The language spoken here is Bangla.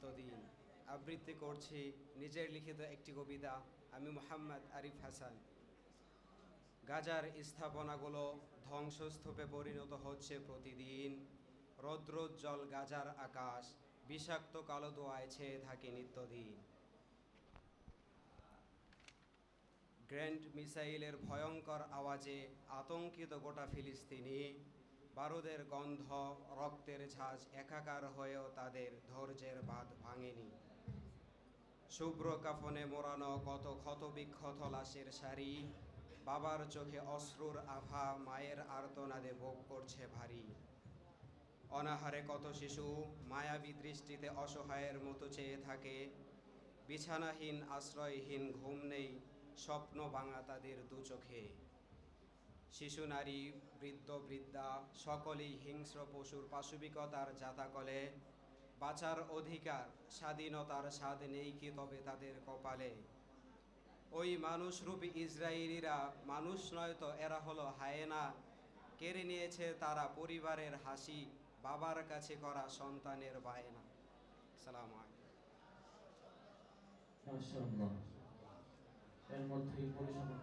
নিত্যদিন। আবৃত্তি করছি নিজের লিখিত একটি কবিতা। আমি মোহাম্মদ আরিফ হাসান। গাজার স্থাপনাগুলো ধ্বংসস্তূপে পরিণত হচ্ছে প্রতিদিন। রৌদ্রোজ্জ্বল গাজার আকাশ বিষাক্ত কালো ধোঁয়ায় ছেয়ে থাকে নিত্যদিন। গ্র্যান্ড মিসাইলের ভয়ঙ্কর আওয়াজে আতঙ্কিত গোটা ফিলিস্তিনি। বারুদের গন্ধ, রক্তের ঝাঁজ একাকার হয়েও তাদের ধৈর্যের বাঁধ ভাঙেনি। শুভ্র কাফনে মোড়ানো কত ক্ষতবিক্ষত লাশের সারি, বাবার চোখে অশ্রুর আভা, মায়ের আর্তনাদে বুক করছে ভারী। অনাহারে কত শিশু মায়াবী দৃষ্টিতে অসহায়ের মতো চেয়ে থাকে। বিছানাহীন, আশ্রয়হীন, ঘুম নেই, স্বপ্ন ভাঙা তাদের দু চোখে। শিশু, নারী, বৃদ্ধ, বৃদ্ধা সকলেই হিংস্র পশুর পাশবিকতার জাতাকলে। বাঁচার অধিকার, স্বাধীনতার স্বাদ নেই কি তবে তাদের কপালে? ওই মানুষরূপী ইসরায়েলিরা মানুষ নয় তো, এরা হলো হায়েনা। কেড়ে নিয়েছে তারা পরিবারের হাসি, বাবার কাছে করা সন্তানের বায়না। সালাম আলাইকুম। মাশাআল্লাহ। এর মধ্যেই পরিসমাপ্তি।